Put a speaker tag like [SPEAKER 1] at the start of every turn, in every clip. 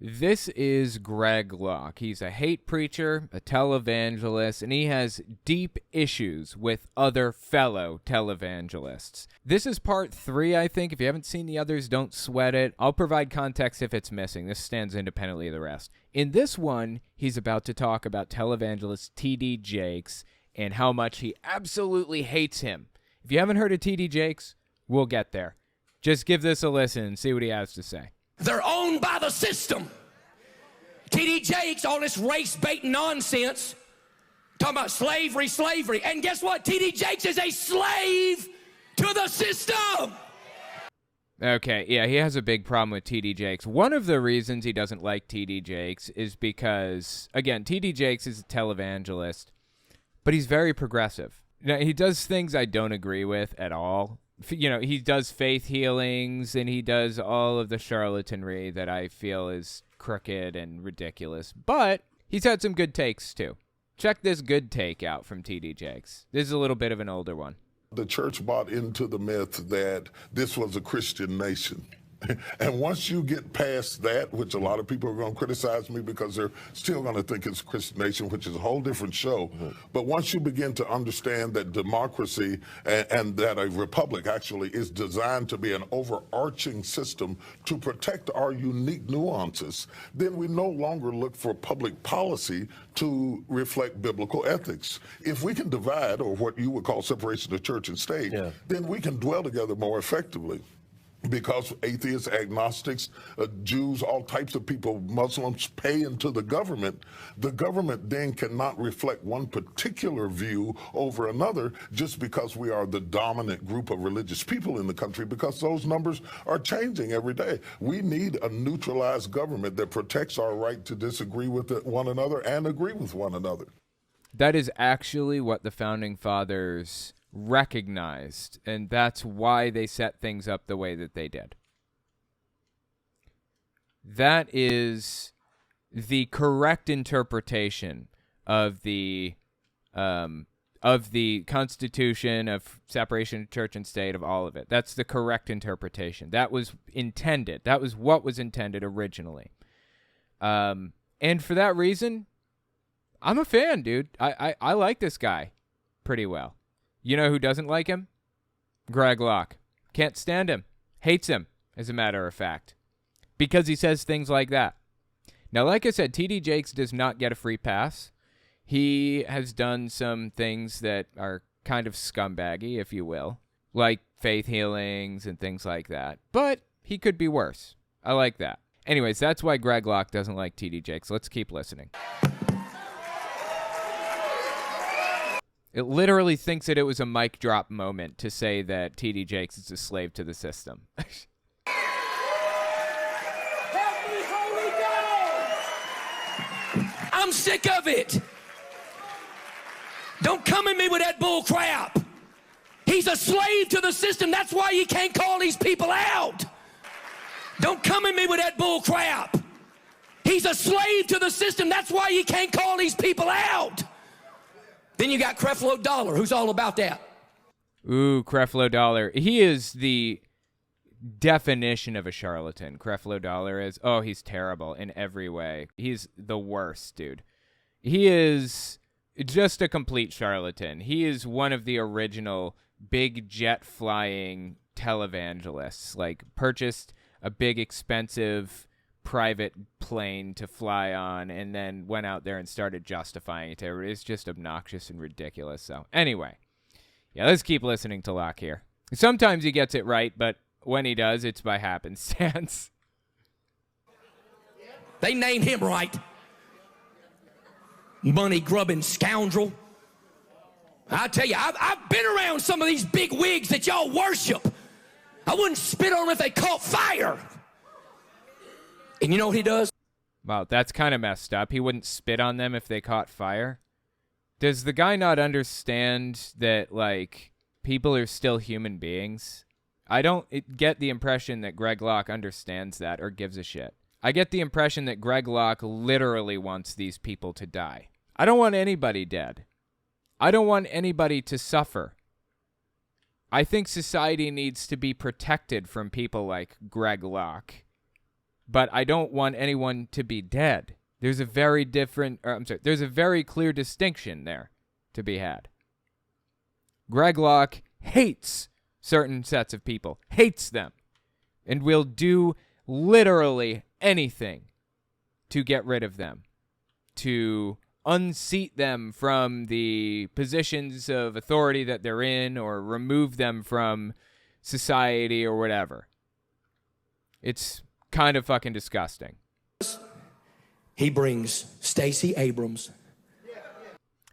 [SPEAKER 1] This is Greg Locke. He's a hate preacher, a televangelist, and he has deep issues with other fellow televangelists. This is part 3, I think. If you haven't seen the others, don't sweat it. I'll provide context if it's missing. This stands independently of the rest. In this one, he's about to talk about televangelist T.D. Jakes and how much he absolutely hates him. If you haven't heard of T.D. Jakes, we'll get there. Just give this a listen and see what he has to say.
[SPEAKER 2] They're owned by the system. T.D. Jakes, all this race-baiting nonsense, talking about slavery. And guess what? T.D. Jakes is a slave to the system.
[SPEAKER 1] Okay, yeah, he has a big problem with T.D. Jakes. One of the reasons he doesn't like T.D. Jakes is because, again, T.D. Jakes is a televangelist, but he's very progressive. Now, he does things I don't agree with at all. You know, he does faith healings, and he does all of the charlatanry that I feel is crooked and ridiculous. But he's had some good takes, too. Check this good take out from T.D. Jakes. This is a little bit of an older one.
[SPEAKER 3] The church bought into the myth that this was a Christian nation. And once you get past that, which a lot of people are going to criticize me because they're still going to think it's a Christian nation, which is a whole different show. But once you begin to understand that democracy and that a republic actually is designed to be an overarching system to protect our unique nuances, then we no longer look for public policy to reflect biblical ethics. If we can divide, or what you would call separation of church and state, then we can dwell together more effectively. Because atheists, agnostics, Jews, all types of people, Muslims pay into the government then cannot reflect one particular view over another just because we are the dominant group of religious people in the country, because those numbers are changing every day. We need a neutralized government that protects our right to disagree with one another and agree with one another.
[SPEAKER 1] That is actually what the Founding Fathers recognized, and that's why they set things up the way that they did. That is the correct interpretation of the Constitution, of separation of church and state, of all of it. That's the correct interpretation. That was intended. That was what was intended originally. And for that reason, I'm a fan, dude. I like this guy pretty well. You know who doesn't like him? Greg Locke. Can't stand him. Hates him, as a matter of fact. Because he says things like that. Now, like I said, T.D. Jakes does not get a free pass. He has done some things that are kind of scumbaggy, if you will. Like faith healings and things like that. But he could be worse. I like that. Anyways, that's why Greg Locke doesn't like T.D. Jakes. Let's keep listening. It literally thinks that it was a mic drop moment to say that T.D. Jakes is a slave to the system.
[SPEAKER 2] Help me, Holy God! I'm sick of it. Don't come at me with that bull crap. He's a slave to the system. That's why you can't call these people out. Don't come at me with that bull crap. He's a slave to the system. That's why you can't call these people out. Then you got Creflo Dollar, who's all about that.
[SPEAKER 1] Ooh, Creflo Dollar. He is the definition of a charlatan. Creflo Dollar is, he's terrible in every way. He's the worst, dude. He is just a complete charlatan. He is one of the original big jet flying televangelists. Like, purchased a big expensive private plane to fly on and then went out there and started justifying it to everybody. It's just obnoxious and ridiculous. So anyway, yeah, let's keep listening to Locke here. Sometimes he gets it right, but when he does, it's by happenstance.
[SPEAKER 2] They named him right. Money-grubbing scoundrel. I tell you, I've been around some of these big wigs that y'all worship. I wouldn't spit on them if they caught fire. And you know what he does?
[SPEAKER 1] Wow, that's kind of messed up. He wouldn't spit on them if they caught fire. Does the guy not understand that, like, people are still human beings? I don't get the impression that Greg Locke understands that or gives a shit. I get the impression that Greg Locke literally wants these people to die. I don't want anybody dead. I don't want anybody to suffer. I think society needs to be protected from people like Greg Locke. but I don't want anyone to be dead. There's a very there's a very clear distinction there to be had. Greg Locke hates certain sets of people, hates them, and will do literally anything to get rid of them, to unseat them from the positions of authority that they're in, or remove them from society or whatever. It's kind of fucking disgusting.
[SPEAKER 2] He brings Stacey Abrams.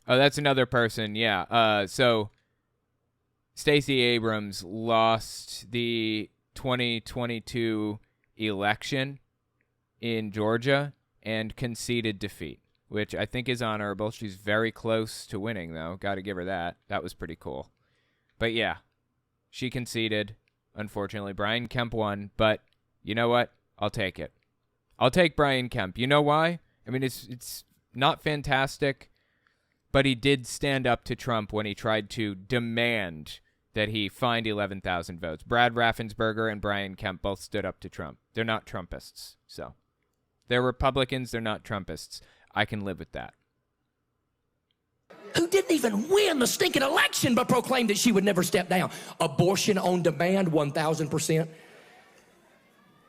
[SPEAKER 1] Oh, that's another person, yeah. So Stacey Abrams lost the 2022 election in Georgia and conceded defeat, which I think is honorable. She's very close to winning, though. Got to give her that. That was pretty cool. But yeah, she conceded. Unfortunately, Brian Kemp won, but you know what? I'll take it. I'll take Brian Kemp. You know why? I mean, it's not fantastic, but he did stand up to Trump when he tried to demand that he find 11,000 votes. Brad Raffensperger and Brian Kemp both stood up to Trump. They're not Trumpists, so. They're Republicans, they're not Trumpists. I can live with that.
[SPEAKER 2] Who didn't even win the stinking election but proclaimed that she would never step down. Abortion on demand, 1,000%.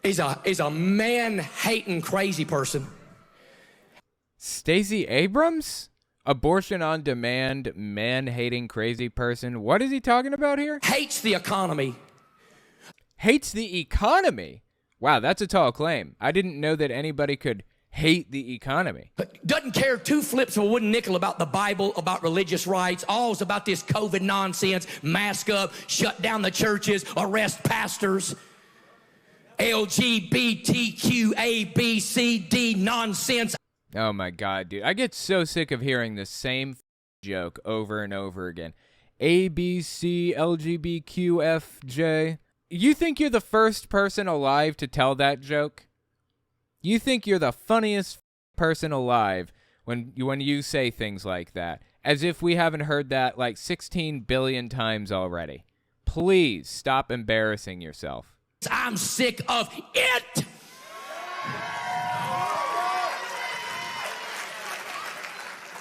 [SPEAKER 2] Is a man-hating crazy person.
[SPEAKER 1] Stacey Abrams? Abortion on demand, man-hating crazy person. What is he talking about here?
[SPEAKER 2] Hates the economy.
[SPEAKER 1] Hates the economy? Wow, that's a tall claim. I didn't know that anybody could hate the economy.
[SPEAKER 2] Doesn't care two flips of a wooden nickel about the Bible, about religious rights. All's about this COVID nonsense. Mask up, shut down the churches, arrest pastors. LGBTQ ABCD nonsense.
[SPEAKER 1] Oh my God, dude. I get so sick of hearing the same joke over and over again. ABC LGBTQFJ. You think you're the first person alive to tell that joke? You think you're the funniest person alive when you say things like that, as if we haven't heard that like 16 billion times already. Please stop embarrassing yourself.
[SPEAKER 2] I'm sick of it.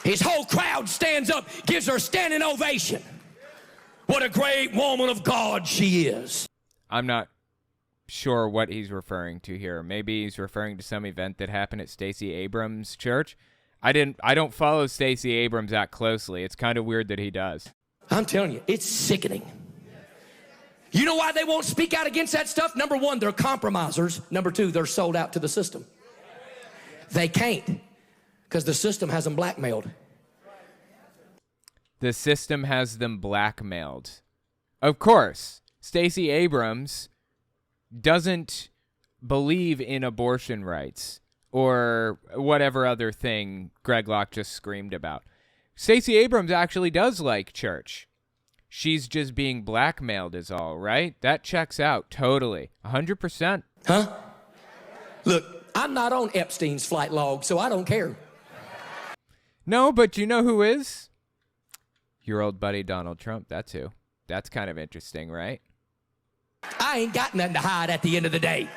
[SPEAKER 2] His whole crowd stands up, gives her a standing ovation. What a great woman of God she is.
[SPEAKER 1] I'm not sure what he's referring to here. Maybe he's referring to some event that happened at Stacey Abrams' church. I don't follow Stacey Abrams that closely. It's kind of weird that he does.
[SPEAKER 2] I'm telling you, it's sickening. You know why they won't speak out against that stuff? Number one, they're compromisers. Number two, they're sold out to the system. They can't, because the system has them blackmailed.
[SPEAKER 1] The system has them blackmailed. Of course, Stacey Abrams doesn't believe in abortion rights or whatever other thing Greg Locke just screamed about. Stacey Abrams actually does like church. She's just being blackmailed is all, right? That checks out totally. 100%.
[SPEAKER 2] Huh? Look, I'm not on Epstein's flight log, so I don't care.
[SPEAKER 1] No, but you know who is? Your old buddy Donald Trump, that's who. That's kind of interesting, right?
[SPEAKER 2] I ain't got nothing to hide at the end of the day.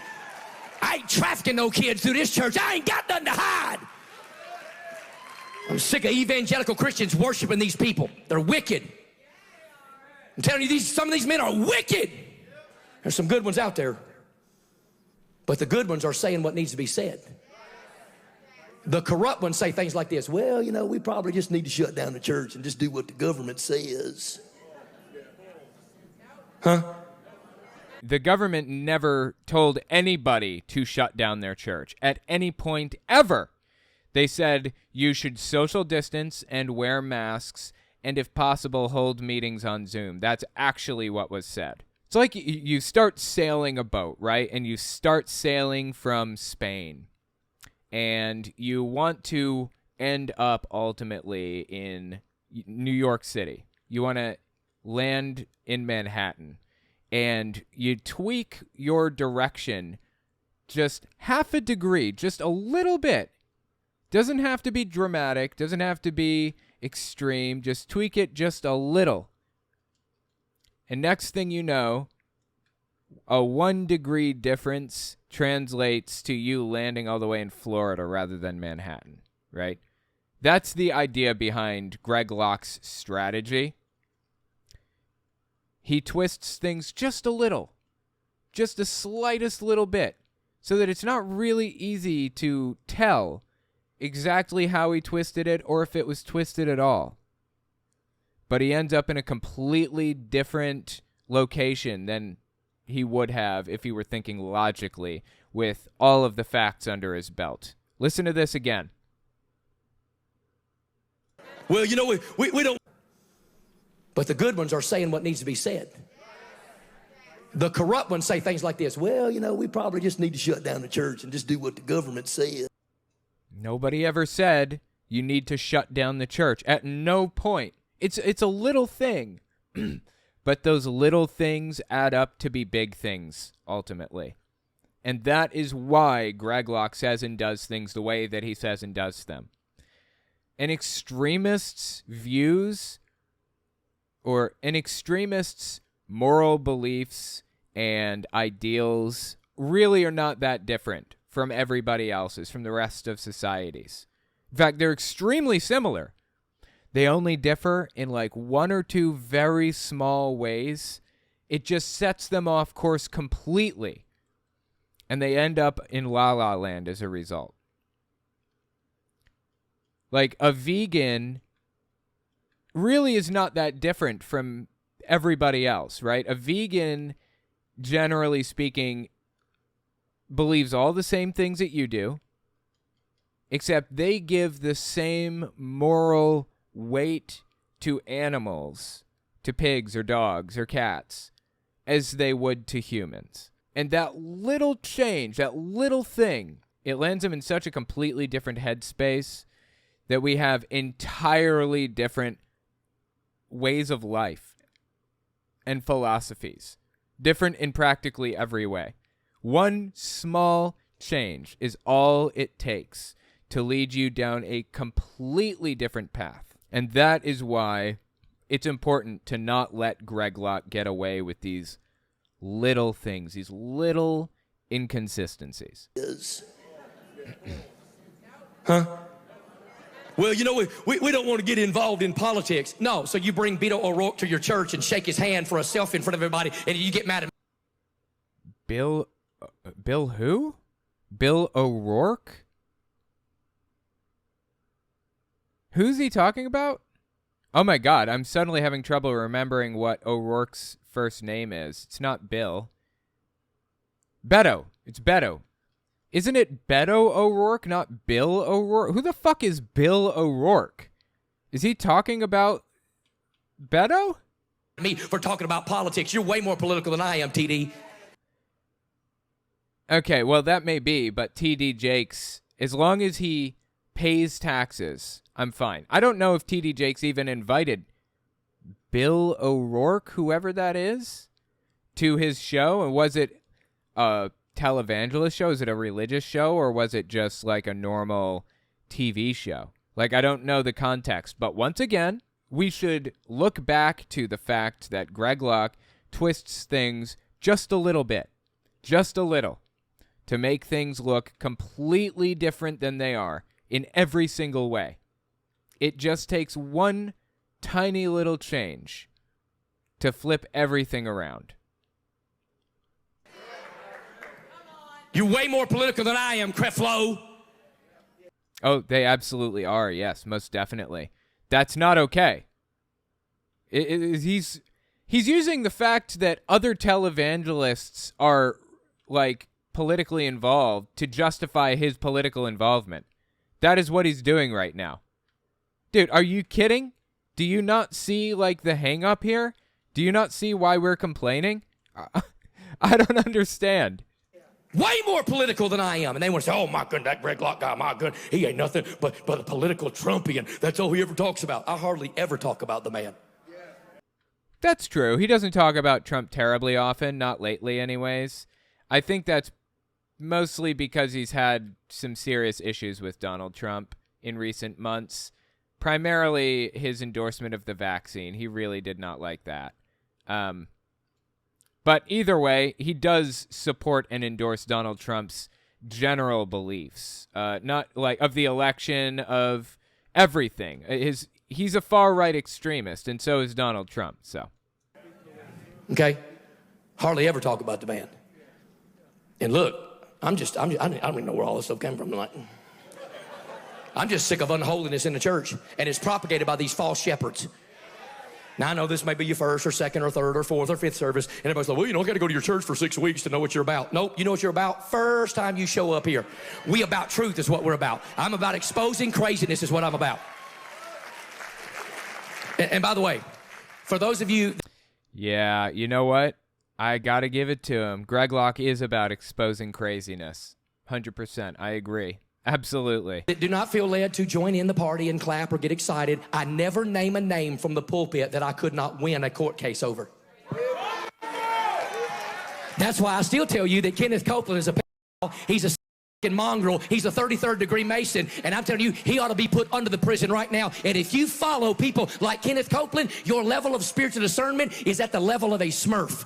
[SPEAKER 2] I ain't trafficking no kids through this church. I ain't got nothing to hide. I'm sick of evangelical Christians worshiping these people. They're wicked. I'm telling you, some of these men are wicked. There's some good ones out there. But the good ones are saying what needs to be said. The corrupt ones say things like this. Well, you know, we probably just need to shut down the church and just do what the government says. Huh?
[SPEAKER 1] The government never told anybody to shut down their church at any point ever. They said you should social distance and wear masks and if possible hold meetings on Zoom. That's actually what was said. It's like you start sailing a boat, right? And you start sailing from Spain. And you want to end up ultimately in New York City. You want to land in Manhattan. And you tweak your direction just half a degree, just a little bit. Doesn't have to be dramatic, doesn't have to be extreme, just tweak it just a little. And next thing you know, a 1 degree difference translates to you landing all the way in Florida rather than Manhattan, right? That's the idea behind Greg Locke's strategy. He twists things just a little, just the slightest little bit, so that it's not really easy to tell exactly how he twisted it or if it was twisted at all. But he ends up in a completely different location than he would have if he were thinking logically with all of the facts under his belt. Listen to this again.
[SPEAKER 2] Well, you know, we don't. But the good ones are saying what needs to be said. The corrupt ones say things like this. Well, you know, we probably just need to shut down the church and just do what the government says.
[SPEAKER 1] Nobody ever said you need to shut down the church. At no point. It's a little thing. But those little things add up to be big things, ultimately. And that is why Greg Locke says and does things the way that he says and does them. An extremist's views or an extremist's moral beliefs and ideals really are not that different from everybody else's, from the rest of society's. In fact, they're extremely similar. They only differ in like 1 or 2 very small ways. It just sets them off course completely. And they end up in La La Land as a result. Like, a vegan really is not that different from everybody else, right? A vegan, generally speaking, believes all the same things that you do, except they give the same moral weight to animals, to pigs or dogs or cats, as they would to humans. And that little change, that little thing, it lands them in such a completely different headspace that we have entirely different ways of life and philosophies, different in practically every way. One small change is all it takes to lead you down a completely different path. And that is why it's important to not let Greg Locke get away with these little things, these little inconsistencies.
[SPEAKER 2] Huh? Well, you know, we don't want to get involved in politics. No, so you bring Beto O'Rourke to your church and shake his hand for a selfie in front of everybody, and you get mad at
[SPEAKER 1] Bill who? Bill O'Rourke? Who's he talking about? Oh my God, I'm suddenly having trouble remembering what O'Rourke's first name is. It's not Bill. Beto. It's Beto. Isn't it Beto O'Rourke, not Bill O'Rourke? Who the fuck is Bill O'Rourke? Is he talking about Beto?
[SPEAKER 2] Me for talking about politics. You're way more political than I am, TD.
[SPEAKER 1] Okay, well, that may be, but TD Jakes, as long as he pays taxes, I'm fine. I don't know if TD Jakes even invited Bill O'Rourke, whoever that is, to his show. And was it a televangelist show? Is it a religious show? Or was it just like a normal TV show? Like, I don't know the context. But once again, we should look back to the fact that Greg Locke twists things just a little bit. Just a little. To make things look completely different than they are in every single way. It just takes one tiny little change to flip everything around.
[SPEAKER 2] You're way more political than I am, Creflo.
[SPEAKER 1] Oh, they absolutely are. Yes, most definitely. That's not okay. He's using the fact that other televangelists are like politically involved to justify his political involvement. That is what he's doing right now. Dude, are you kidding? Do you not see like the hang up here? Do you not see why we're complaining? I don't understand.
[SPEAKER 2] Way more political than I am. And they want to say, oh my goodness, that Greg Locke guy, my goodness, he ain't nothing but a political Trumpian. That's all he ever talks about. I hardly ever talk about the man.
[SPEAKER 1] That's true. He doesn't talk about Trump terribly often, not lately anyways. I think that's mostly because he's had some serious issues with Donald Trump in recent months. Primarily his endorsement of the vaccine. He really did not like that. But either way, he does support and endorse Donald Trump's general beliefs, not like of the election, of everything. He's a far-right extremist, and so is Donald Trump. So,
[SPEAKER 2] okay, hardly ever talk about the man. And look, I don't even know where all this stuff came from. I'm just sick of unholiness in the church, and it's propagated by these false shepherds. Now, I know this may be your first or second or third or fourth or fifth service, and everybody's like, well, you know, I got to go to your church for 6 weeks to know what you're about. Nope, you know what you're about? First time you show up here. We about truth is what we're about. I'm about exposing craziness is what I'm about. And by the way, for those of you...
[SPEAKER 1] Yeah, you know what? I got to give it to him. Greg Locke is about exposing craziness. 100%. I agree. Absolutely.
[SPEAKER 2] That do not feel led to join in the party and clap or get excited. I never name a name from the pulpit that I could not win a court case over. That's why I still tell you that Kenneth Copeland is a pedophile. He's a mongrel. He's a 33rd degree Mason. And I'm telling you, he ought to be put under the prison right now. And if you follow people like Kenneth Copeland, your level of spiritual discernment is at the level of a Smurf.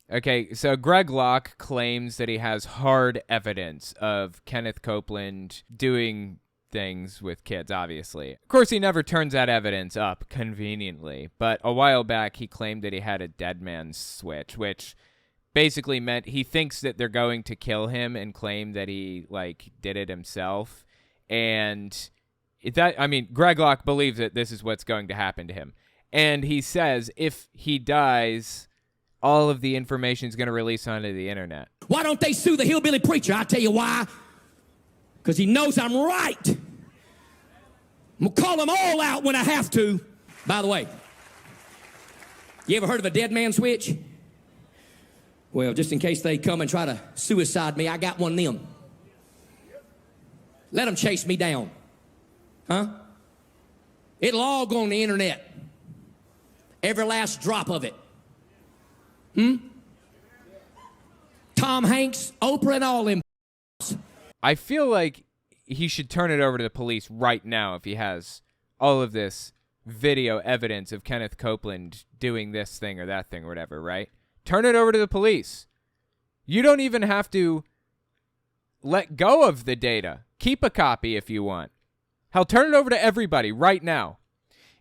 [SPEAKER 1] Okay, so Greg Locke claims that he has hard evidence of Kenneth Copeland doing things with kids, obviously. Of course, he never turns that evidence up conveniently, but a while back he claimed that he had a dead man's switch, which basically meant he thinks that they're going to kill him and claim that he, did it himself. And Greg Locke believes that this is what's going to happen to him. And he says if he dies, all of the information is going to release onto the internet.
[SPEAKER 2] Why don't they sue the hillbilly preacher? I'll tell you why. Because he knows I'm right. I'm going to call them all out when I have to. By the way, you ever heard of a dead man switch? Well, just in case they come and try to suicide me, I got one of them. Let them chase me down. Huh? It'll all go on the internet. Every last drop of it. Tom Hanks, Oprah, and all them.
[SPEAKER 1] I feel like he should turn it over to the police right now if he has all of this video evidence of Kenneth Copeland doing this thing or that thing or whatever, right? Turn it over to the police. You don't even have to let go of the data. Keep a copy if you want. Hell, turn it over to everybody right now.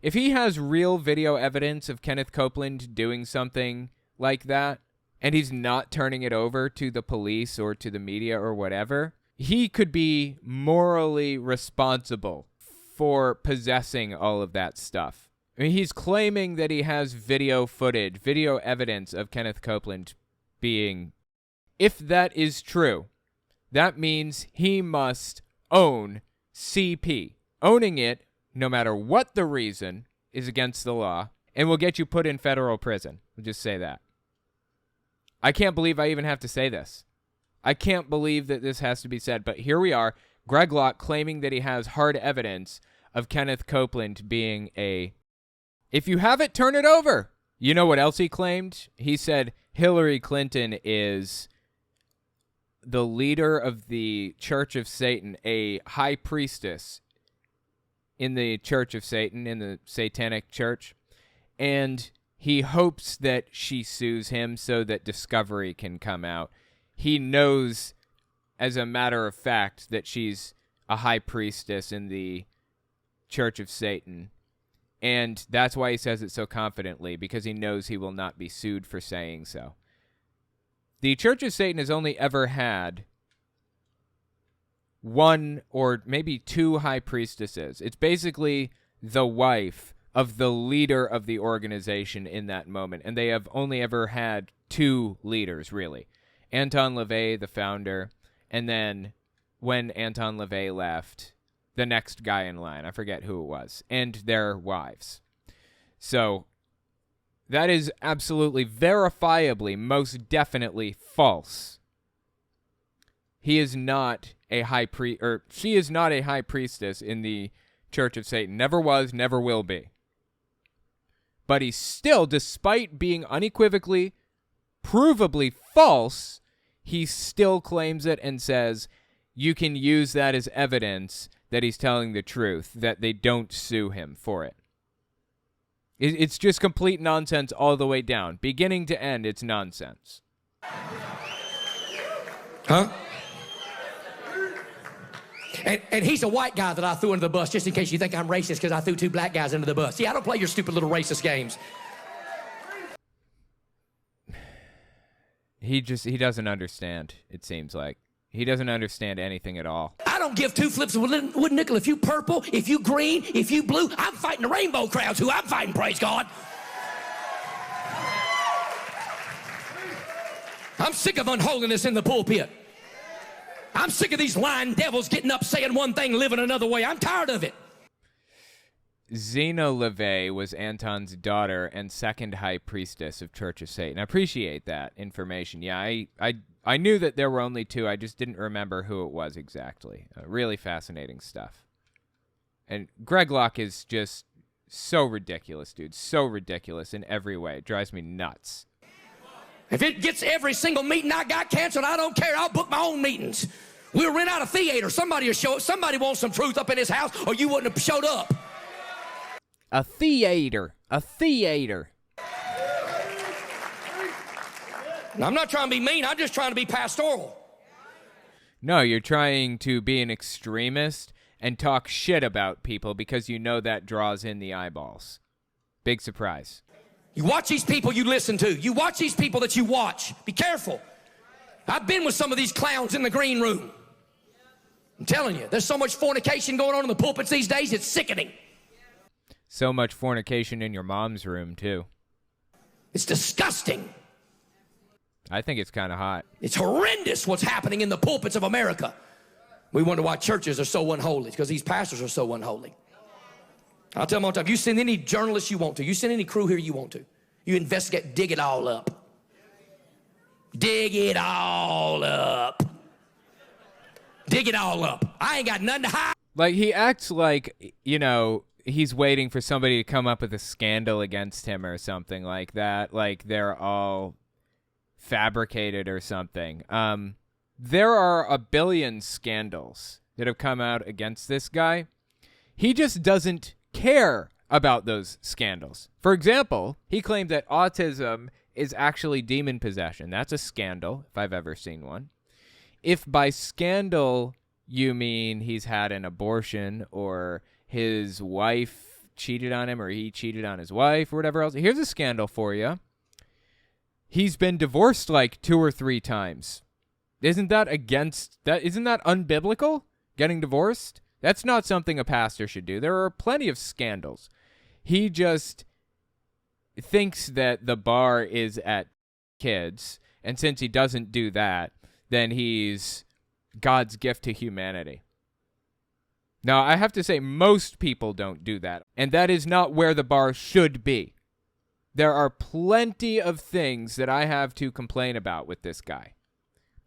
[SPEAKER 1] If he has real video evidence of Kenneth Copeland doing something like that, and he's not turning it over to the police or to the media or whatever, he could be morally responsible for possessing all of that stuff. I mean, he's claiming that he has video footage, video evidence of Kenneth Copeland being... If that is true, that means he must own CP. Owning it, no matter what the reason, is against the law and will get you put in federal prison. We'll just say that. I can't believe I even have to say this. I can't believe that this has to be said, but here we are, Greg Locke claiming that he has hard evidence of Kenneth Copeland being a... If you have it, turn it over. You know what else he claimed? He said Hillary Clinton is the leader of the Church of Satan, a high priestess in the Church of Satan, in the Satanic Church, and he hopes that she sues him so that discovery can come out. He knows, as a matter of fact, that she's a high priestess in the Church of Satan. And that's why he says it so confidently, because he knows he will not be sued for saying so. The Church of Satan has only ever had one or maybe two high priestesses. It's basically the wife of the leader of the organization in that moment. And they have only ever had two leaders, really. Anton LaVey, the founder, and then when Anton LaVey left, the next guy in line, I forget who it was, and their wives. So that is absolutely, verifiably, most definitely false. He is not a she is not a high priestess in the Church of Satan. Never was, never will be. But he still, despite being unequivocally, provably false, he still claims it and says you can use that as evidence that he's telling the truth, that they don't sue him for it. It's just complete nonsense all the way down. Beginning to end, it's nonsense.
[SPEAKER 2] Huh? And he's a white guy that I threw under the bus, just in case you think I'm racist because I threw 2 black guys under the bus. See, I don't play your stupid little racist games.
[SPEAKER 1] He doesn't understand, it seems like. He doesn't understand anything at all.
[SPEAKER 2] I don't give 2 flips of wood nickel if you purple, if you green, if you blue. I'm fighting the rainbow crowds who I'm fighting, praise God. I'm sick of unholiness in the pulpit. I'm sick of these lying devils getting up saying one thing, living another way. I'm tired of it.
[SPEAKER 1] Zena LeVay was Anton's daughter and second high priestess of Church of Satan. I appreciate that information. Yeah, I knew that there were only 2. I just didn't remember who it was exactly. Really fascinating stuff. And Greg Locke is just so ridiculous, dude. So ridiculous in every way. It drives me nuts.
[SPEAKER 2] If it gets every single meeting I got canceled, I don't care. I'll book my own meetings. We'll rent out a theater. Somebody will show up. Somebody wants some truth up in his house, or you wouldn't have showed up.
[SPEAKER 1] A theater. A theater.
[SPEAKER 2] I'm not trying to be mean. I'm just trying to be pastoral.
[SPEAKER 1] No, you're trying to be an extremist and talk shit about people because you know that draws in the eyeballs. Big surprise.
[SPEAKER 2] You watch these people you listen to. You watch these people that you watch. Be careful. I've been with some of these clowns in the green room. I'm telling you, there's so much fornication going on in the pulpits these days, it's sickening.
[SPEAKER 1] So much fornication in your mom's room, too.
[SPEAKER 2] It's disgusting.
[SPEAKER 1] I think it's kind of hot.
[SPEAKER 2] It's horrendous what's happening in the pulpits of America. We wonder why churches are so unholy. It's because these pastors are so unholy. I'll tell them all the time, you send any journalists you want to. You send any crew here you want to. You investigate, dig it all up. Dig it all up. Dig it all up. I ain't got nothing to hide.
[SPEAKER 1] Like, he acts like, you know, he's waiting for somebody to come up with a scandal against him or something like that. Like, they're all fabricated or something. There are a billion scandals that have come out against this guy. He just doesn't care about those scandals. For example, he claimed that autism is actually demon possession. That's a scandal, if I've ever seen one. If by scandal you mean he's had an abortion or his wife cheated on him or he cheated on his wife or whatever else, here's a scandal for you. He's been divorced like 2 or 3 times. Isn't that unbiblical? Getting divorced? That's not something a pastor should do. There are plenty of scandals. He just thinks that the bar is at kids, and since he doesn't do that, then he's God's gift to humanity. Now, I have to say, most people don't do that, and that is not where the bar should be. There are plenty of things that I have to complain about with this guy.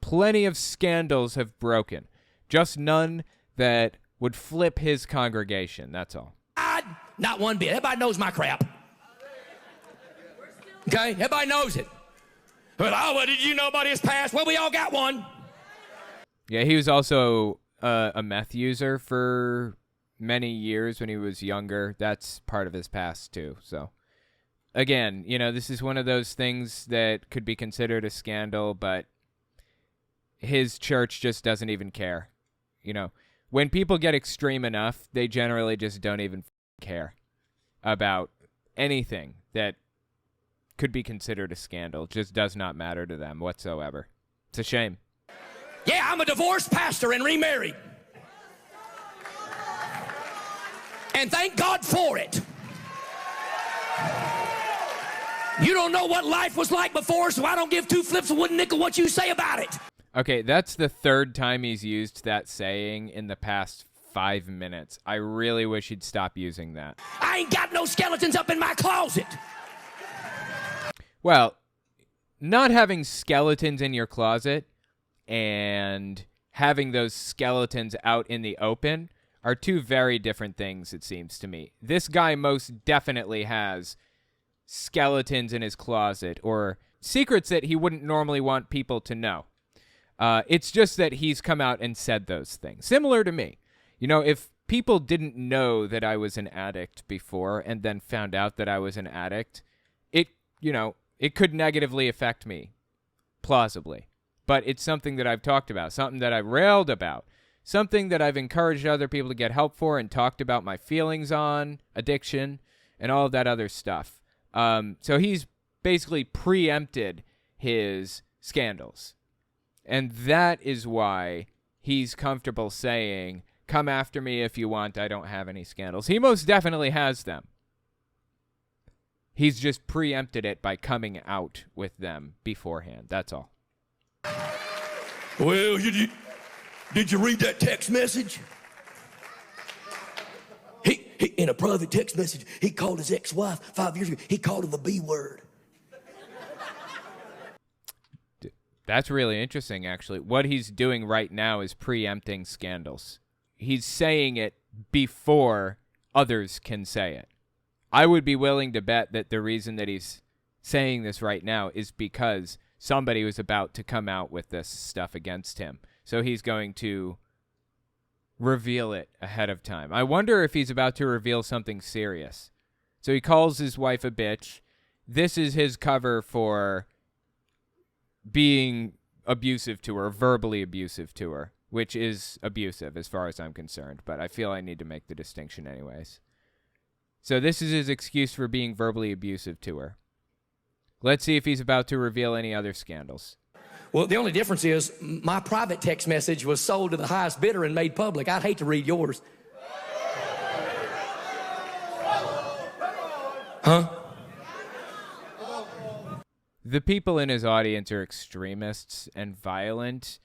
[SPEAKER 1] Plenty of scandals have broken, just none that would flip his congregation, that's all.
[SPEAKER 2] Not one bit. Everybody knows my crap. Okay? Everybody knows it. But, well, did you know about his past? Well, we all got one.
[SPEAKER 1] Yeah, he was also a meth user for many years when he was younger. That's part of his past, too. So, again, you know, this is one of those things that could be considered a scandal, but his church just doesn't even care. You know, when people get extreme enough, they generally just don't even care about anything that could be considered a scandal. It just does not matter to them whatsoever. It's a shame.
[SPEAKER 2] Yeah, I'm a divorced pastor and remarried. And thank God for it. You don't know what life was like before, so I don't give 2 flips of wood nickel what you say about it.
[SPEAKER 1] Okay, that's the 3rd time he's used that saying in the past 5 minutes. I really wish he'd stop using that.
[SPEAKER 2] I ain't got no skeletons up in my closet.
[SPEAKER 1] Well, not having skeletons in your closet and having those skeletons out in the open are 2 very different things, it seems to me. This guy most definitely has skeletons in his closet or secrets that he wouldn't normally want people to know. It's just that he's come out and said those things. Similar to me. You know, if people didn't know that I was an addict before and then found out that I was an addict, it could negatively affect me, plausibly. But it's something that I've talked about, something that I've railed about, something that I've encouraged other people to get help for and talked about my feelings on, addiction, and all of that other stuff. So he's basically preempted his scandals. And that is why he's comfortable saying, come after me if you want, I don't have any scandals. He most definitely has them. He's just preempted it by coming out with them beforehand. That's all.
[SPEAKER 2] Well, did you read that text message? He in a private text message, he called his ex-wife 5 years ago. He called her the B word.
[SPEAKER 1] That's really interesting, actually. What he's doing right now is preempting scandals. He's saying it before others can say it. I would be willing to bet that the reason that he's saying this right now is because somebody was about to come out with this stuff against him. So he's going to reveal it ahead of time. I wonder if he's about to reveal something serious. So he calls his wife a bitch. This is his cover for being abusive to her, verbally abusive to her, which is abusive as far as I'm concerned. But I feel I need to make the distinction anyways. So this is his excuse for being verbally abusive to her. Let's see if he's about to reveal any other scandals.
[SPEAKER 2] Well, the only difference is my private text message was sold to the highest bidder and made public. I'd hate to read yours. Huh?
[SPEAKER 1] The people in his audience are extremists and violent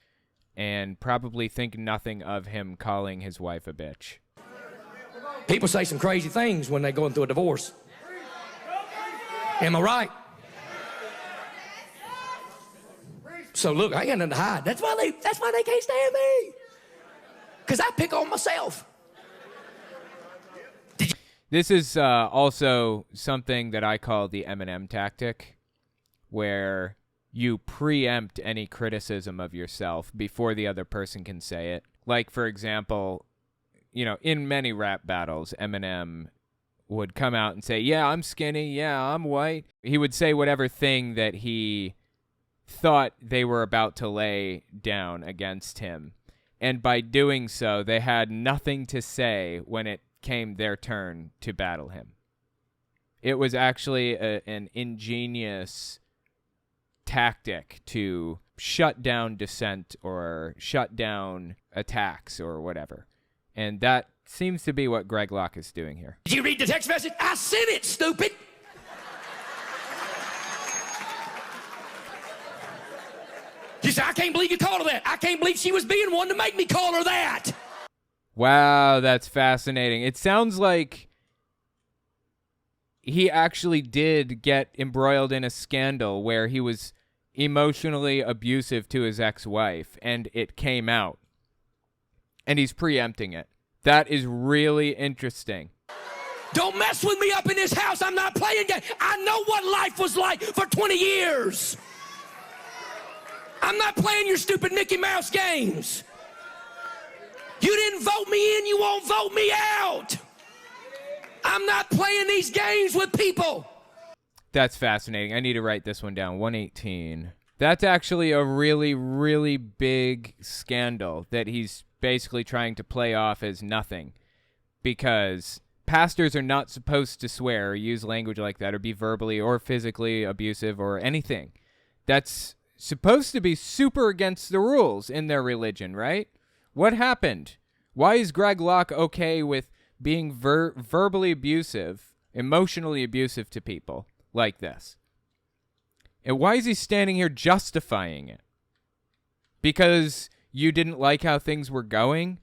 [SPEAKER 1] and probably think nothing of him calling his wife a bitch.
[SPEAKER 2] People say some crazy things when they're going through a divorce. Am I right? So look, I got nothing to hide. That's why they can't stand me. Because I pick on myself.
[SPEAKER 1] This is also something that I call the Eminem tactic, where you preempt any criticism of yourself before the other person can say it. Like, for example, in many rap battles, Eminem would come out and say, yeah, I'm skinny, yeah, I'm white. He would say whatever thing that he thought they were about to lay down against him. And by doing so, they had nothing to say when it came their turn to battle him. It was actually an ingenious tactic to shut down dissent or shut down attacks or whatever. And that seems to be what Greg Locke is doing here.
[SPEAKER 2] Did you read the text message? I sent it, stupid. You say, I can't believe you called her that. I can't believe she was being one to make me call her that.
[SPEAKER 1] Wow, that's fascinating. It sounds like he actually did get embroiled in a scandal where he was emotionally abusive to his ex-wife, and it came out. And he's preempting it. That is really interesting.
[SPEAKER 2] Don't mess with me up in this house. I'm not playing games. I know what life was like for 20 years. I'm not playing your stupid Mickey Mouse games. You didn't vote me in, you won't vote me out. I'm not playing these games with people.
[SPEAKER 1] That's fascinating. I need to write this one down. 118. That's actually a really, really big scandal that he's basically trying to play off as nothing, because pastors are not supposed to swear or use language like that or be verbally or physically abusive or anything. That's supposed to be super against the rules in their religion, right? What happened? Why is Greg Locke okay with being verbally abusive, emotionally abusive to people like this? And why is he standing here justifying it? Because you didn't like how things were going?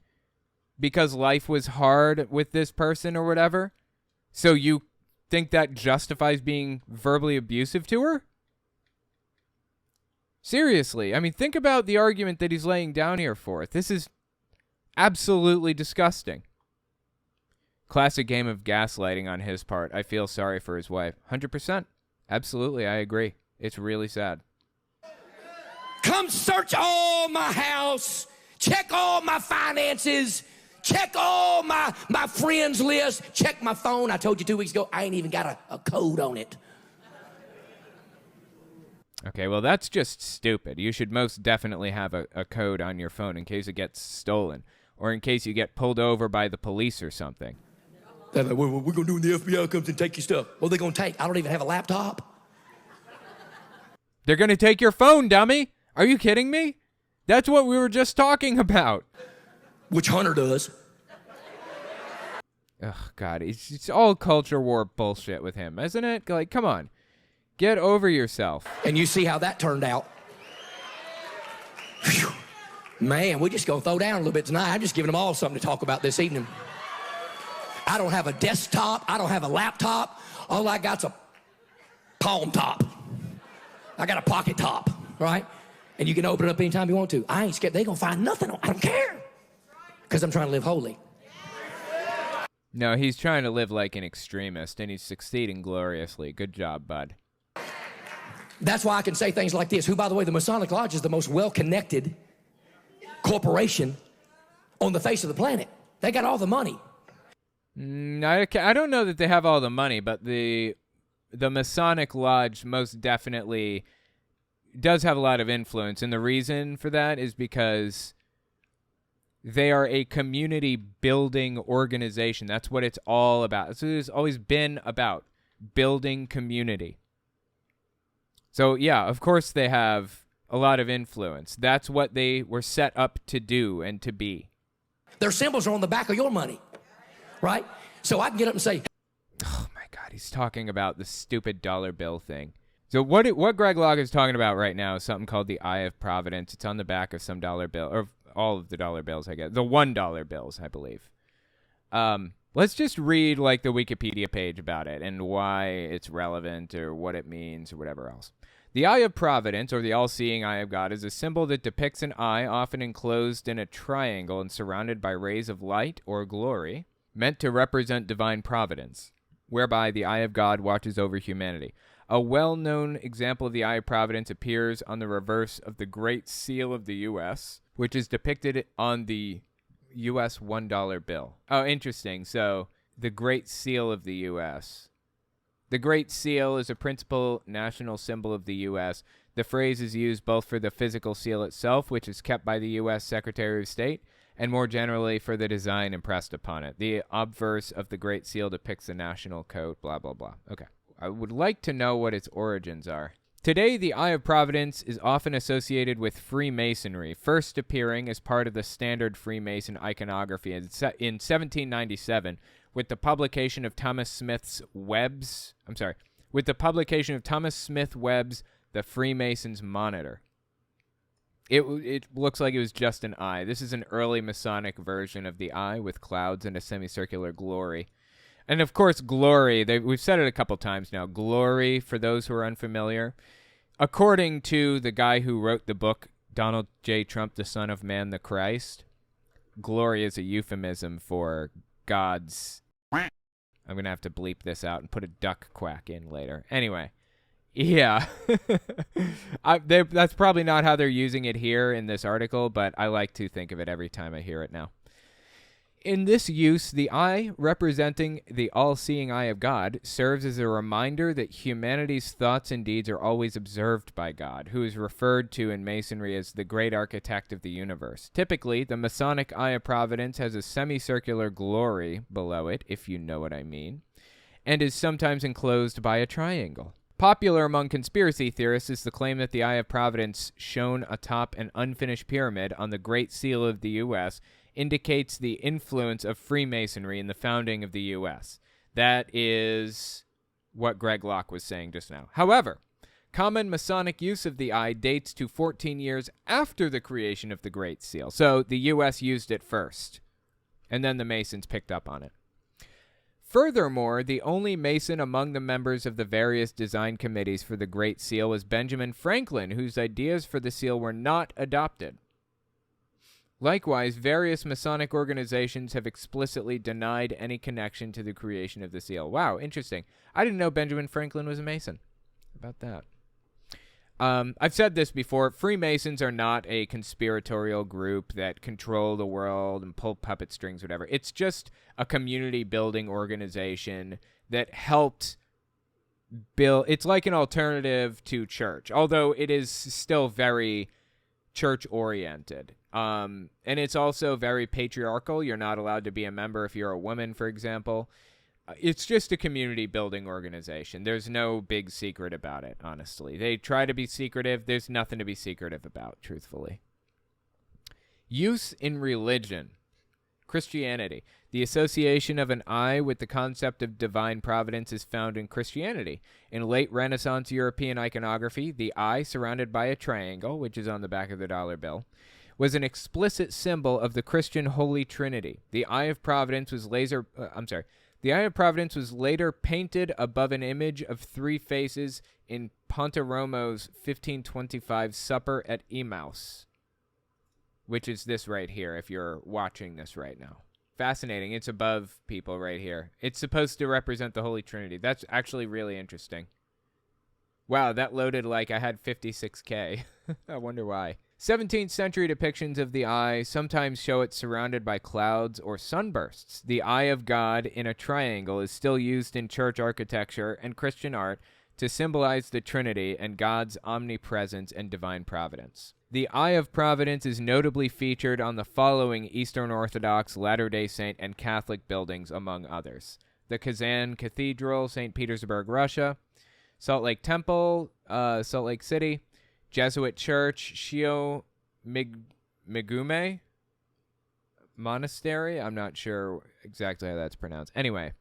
[SPEAKER 1] Because life was hard with this person or whatever? So you think that justifies being verbally abusive to her? Seriously, I mean, think about the argument that he's laying down here for it. This is absolutely disgusting. Classic game of gaslighting on his part. I feel sorry for his wife. 100%. Absolutely, I agree. It's really sad.
[SPEAKER 2] Come search all my house. Check all my finances. Check all my friends list. Check my phone. I told you 2 weeks ago, I ain't even got a code on it.
[SPEAKER 1] Okay, well, that's just stupid. You should most definitely have a code on your phone in case it gets stolen or in case you get pulled over by the police or something.
[SPEAKER 2] They're like, what we're going to do when the FBI comes and take your stuff? What are they going to take? I don't even have a laptop.
[SPEAKER 1] They're going to take your phone, dummy. Are you kidding me? That's what we were just talking about.
[SPEAKER 2] Which Hunter does.
[SPEAKER 1] Oh, God. It's all culture war bullshit with him, isn't it? Like, come on. Get over yourself.
[SPEAKER 2] And you see how that turned out. Whew. Man, we're just going to throw down a little bit tonight. I'm just giving them all something to talk about this evening. I don't have a desktop. I don't have a laptop. All I got's a palm top. I got a pocket top, right? And you can open it up anytime you want to. I ain't scared. They going to find nothing. I don't care. Because I'm trying to live holy.
[SPEAKER 1] No, he's trying to live like an extremist, and he's succeeding gloriously. Good job, bud.
[SPEAKER 2] That's why I can say things like this. Who, by the way, the Masonic Lodge is the most well-connected corporation on the face of the planet. They got all the money.
[SPEAKER 1] I don't know that they have all the money, but the Masonic Lodge most definitely does have a lot of influence, and the reason for that is because they are a community-building organization. That's what it's all about. That's what it's always been about, building community. So, yeah, of course they have a lot of influence. That's what they were set up to do and to be.
[SPEAKER 2] Their symbols are on the back of your money, right? So I can get up and say,
[SPEAKER 1] oh, my God, he's talking about the stupid dollar bill thing. So what Greg Locke is talking about right now is something called the Eye of Providence. It's on the back of some dollar bill, or all of the dollar bills, I guess. The $1 bills, I believe. Let's just read, like, the Wikipedia page about it and why it's relevant or what it means or whatever else. The Eye of Providence, or the all-seeing eye of God, is a symbol that depicts an eye often enclosed in a triangle and surrounded by rays of light or glory, meant to represent divine providence, whereby the eye of God watches over humanity. A well-known example of the Eye of Providence appears on the reverse of the Great Seal of the U.S., which is depicted on the U.S. $1 bill. Oh, interesting. So, the Great Seal of the U.S. The Great Seal is a principal national symbol of the U.S. The phrase is used both for the physical seal itself, which is kept by the U.S. Secretary of State, and more generally for the design impressed upon it. The obverse of the Great Seal depicts the national coat, blah, blah, blah. Okay. I would like to know what its origins are. Today, the Eye of Providence is often associated with Freemasonry, first appearing as part of the standard Freemason iconography in 1797 with the publication of Thomas Smith Webb's The Freemason's Monitor. It looks like it was just an eye. This is an early Masonic version of the eye with clouds and a semicircular glory. And, of course, glory, we've said it a couple times now, glory, for those who are unfamiliar. According to the guy who wrote the book, Donald J. Trump, the Son of Man, the Christ, glory is a euphemism for God's... I'm going to have to bleep this out and put a duck quack in later. Anyway, yeah. That's probably not how they're using it here in this article, but I like to think of it every time I hear it now. In this use, the eye, representing the all-seeing eye of God, serves as a reminder that humanity's thoughts and deeds are always observed by God, who is referred to in Masonry as the great architect of the universe. Typically, the Masonic Eye of Providence has a semicircular glory below it, if you know what I mean, and is sometimes enclosed by a triangle. Popular among conspiracy theorists is the claim that the Eye of Providence, shown atop an unfinished pyramid on the Great Seal of the U.S., indicates the influence of Freemasonry in the founding of the U.S. That is what Greg Locke was saying just now. However, common Masonic use of the eye dates to 14 years after the creation of the Great Seal. So the U.S. used it first, and then the Masons picked up on it. Furthermore, the only Mason among the members of the various design committees for the Great Seal was Benjamin Franklin, whose ideas for the seal were not adopted. Likewise, various Masonic organizations have explicitly denied any connection to the creation of the seal. Wow, interesting. I didn't know Benjamin Franklin was a Mason. How about that? I've said this before. Freemasons are not a conspiratorial group that control the world and pull puppet strings, whatever. It's just a community-building organization that helped build. It's like an alternative to church, although it is still very church-oriented. And it's also very patriarchal. You're not allowed to be a member if you're a woman, for example. It's just a community-building organization. There's no big secret about it, honestly. They try to be secretive. There's nothing to be secretive about, truthfully. Use in religion. Christianity. The association of an eye with the concept of divine providence is found in Christianity. In late Renaissance European iconography, the eye, surrounded by a triangle, which is on the back of the dollar bill, was an explicit symbol of the Christian Holy Trinity. The eye of providence was The Eye of Providence was later painted above an image of three faces in Ponteromo's 1525 Supper at Emmaus, which is this right here, if you're watching this right now. Fascinating. It's above people right here. It's supposed to represent the Holy Trinity. That's actually really interesting. Wow, that loaded like I had 56K. I wonder why. 17th century depictions of the eye sometimes show it surrounded by clouds or sunbursts. The eye of God in a triangle is still used in church architecture and Christian art to symbolize the Trinity and God's omnipresence and divine providence. The Eye of Providence is notably featured on the following Eastern Orthodox, Latter-day Saint, and Catholic buildings, among others: the Kazan Cathedral, St. Petersburg, Russia; Salt Lake Temple, Salt Lake City; Jesuit Church, Shio Migume Monastery. I'm not sure exactly how that's pronounced. Anyway,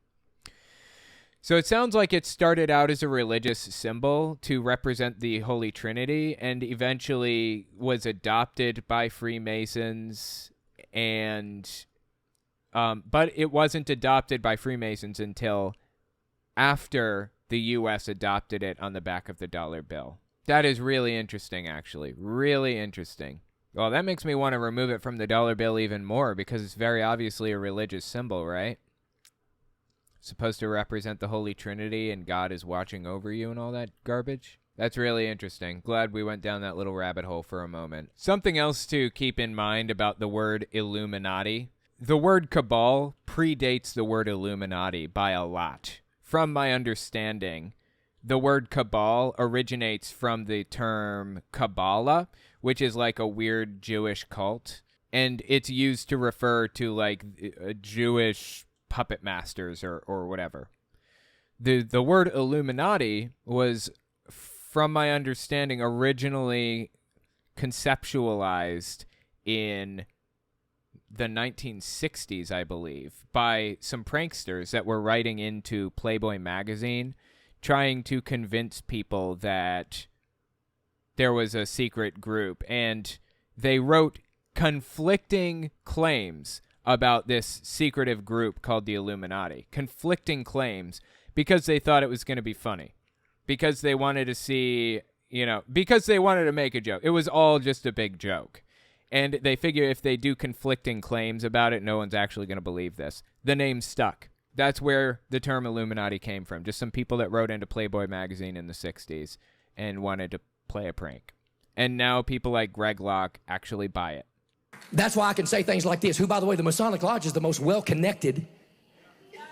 [SPEAKER 1] so it sounds like it started out as a religious symbol to represent the Holy Trinity and eventually was adopted by Freemasons, and but it wasn't adopted by Freemasons until after the U.S. adopted it on the back of the dollar bill. That is really interesting, actually. Really interesting. Well, that makes me want to remove it from the dollar bill even more because it's very obviously a religious symbol, right? Supposed to represent the Holy Trinity and God is watching over you and all that garbage. That's really interesting. Glad we went down that little rabbit hole for a moment. Something else to keep in mind about the word Illuminati. The word cabal predates the word Illuminati by a lot. From my understanding, the word cabal originates from the term Kabbalah, which is like a weird Jewish cult, and it's used to refer to like Jewish puppet masters or whatever. The word Illuminati was, from my understanding, originally conceptualized in the 1960s, I believe, by some pranksters that were writing into Playboy magazine, trying to convince people that there was a secret group, and they wrote conflicting claims about this secretive group called the Illuminati. Conflicting claims because they thought it was going to be funny, because they wanted to see, because they wanted to make a joke. It was all just a big joke. And they figure if they do conflicting claims about it, no one's actually going to believe this. The name stuck. That's where the term Illuminati came from. Just some people that wrote into Playboy magazine in the 60s and wanted to play a prank. And now people like Greg Locke actually buy it.
[SPEAKER 2] That's why I can say things like this. Who, by the way, the Masonic Lodge is the most well-connected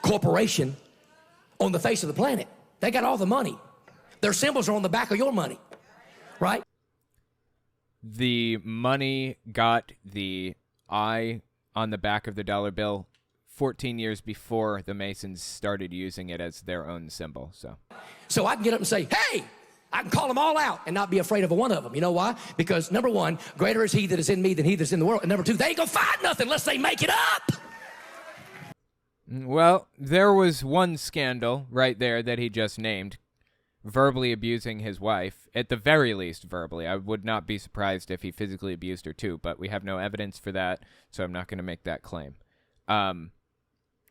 [SPEAKER 2] corporation on the face of the planet. They got all the money. Their symbols are on the back of your money, right?
[SPEAKER 1] The money got the eye on the back of the dollar bill 14 years before the Masons started using it as their own symbol. So
[SPEAKER 2] I can get up and say, hey, I can call them all out and not be afraid of one of them. You know why? Because number one, greater is he that is in me than he that's in the world. And number two, they ain't gonna find nothing unless they make it up.
[SPEAKER 1] Well, there was one scandal right there that he just named, verbally abusing his wife, at the very least verbally. I would not be surprised if he physically abused her too, but we have no evidence for that, so I'm not going to make that claim.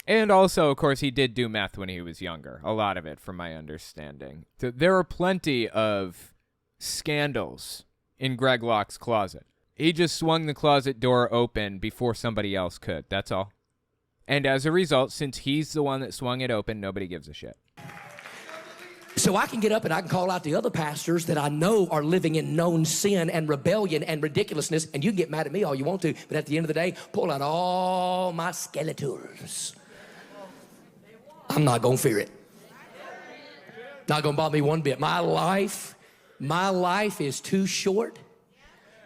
[SPEAKER 1] And also, of course, he did do meth when he was younger. A lot of it, from my understanding. There are plenty of scandals in Greg Locke's closet. He just swung the closet door open before somebody else could. That's all. And as a result, since he's the one that swung it open, nobody gives a shit.
[SPEAKER 2] So I can get up and I can call out the other pastors that I know are living in known sin and rebellion and ridiculousness, and you can get mad at me all you want to, but at the end of the day, pull out all my skeletons. I'm not going to fear it. Not going to bother me one bit. My life is too short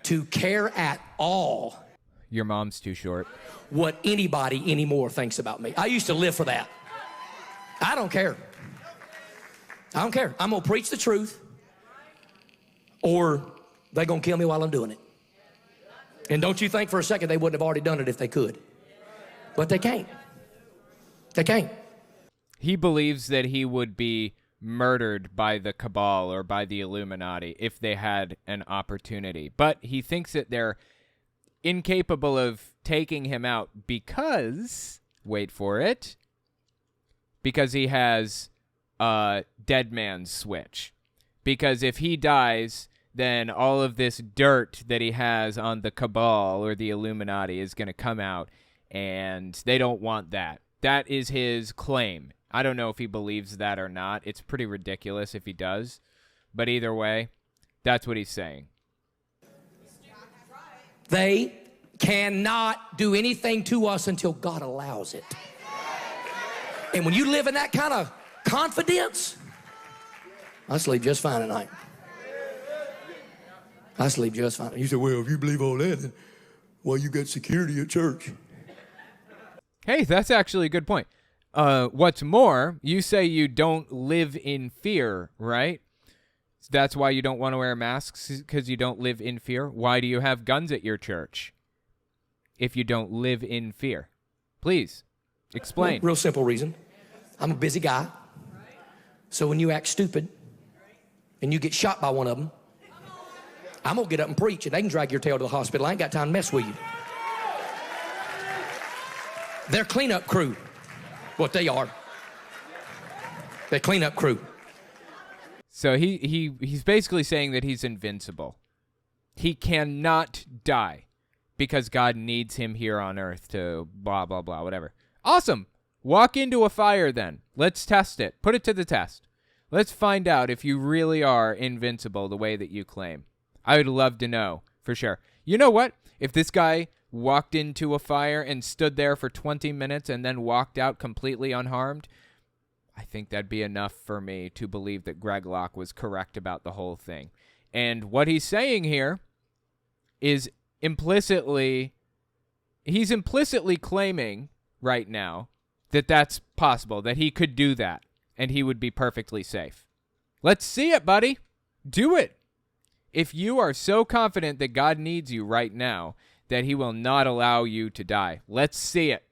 [SPEAKER 2] to care at all.
[SPEAKER 1] Your mom's too short.
[SPEAKER 2] What anybody anymore thinks about me. I used to live for that. I don't care. I don't care. I'm going to preach the truth, or they're going to kill me while I'm doing it. And don't you think for a second they wouldn't have already done it if they could. But they can't. They can't.
[SPEAKER 1] He believes that he would be murdered by the cabal or by the Illuminati if they had an opportunity. But he thinks that they're incapable of taking him out because, wait for it, because he has a dead man's switch. Because if he dies, then all of this dirt that he has on the cabal or the Illuminati is going to come out, and they don't want that. That is his claim. I don't know if he believes that or not. It's pretty ridiculous if he does. But either way, that's what he's saying.
[SPEAKER 2] They cannot do anything to us until God allows it. And when you live in that kind of confidence, I sleep just fine at night. I sleep just fine. You say, well, if you believe all that, then why you got security at church?
[SPEAKER 1] Hey, that's actually a good point. What's more, you say you don't live in fear, right? That's why you don't want to wear masks, because you don't live in fear. Why do you have guns at your church if you don't live in fear? Please, explain.
[SPEAKER 2] Real simple reason. I'm a busy guy. So when you act stupid and you get shot by one of them, I'm going to get up and preach, and they can drag your tail to the hospital. I ain't got time to mess with you. They're cleanup crew. What they are. They cleanup crew.
[SPEAKER 1] So he's basically saying that he's invincible. He cannot die because God needs him here on earth to blah, blah, blah, whatever. Awesome. Walk into a fire then. Let's test it. Put it to the test. Let's find out if you really are invincible the way that you claim. I would love to know for sure. You know what? If this guy walked into a fire and stood there for 20 minutes and then walked out completely unharmed, I think that'd be enough for me to believe that Greg Locke was correct about the whole thing. And what he's saying here is he's implicitly claiming right now that that's possible, that he could do that, and he would be perfectly safe. Let's see it, buddy. Do it. If you are so confident that God needs you right now, that he will not allow you to die. Let's see it.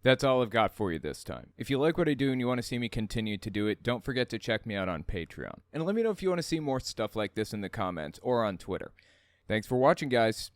[SPEAKER 1] That's all I've got for you this time. If you like what I do and you want to see me continue to do it, don't forget to check me out on Patreon. And let me know if you want to see more stuff like this in the comments or on Twitter. Thanks for watching, guys.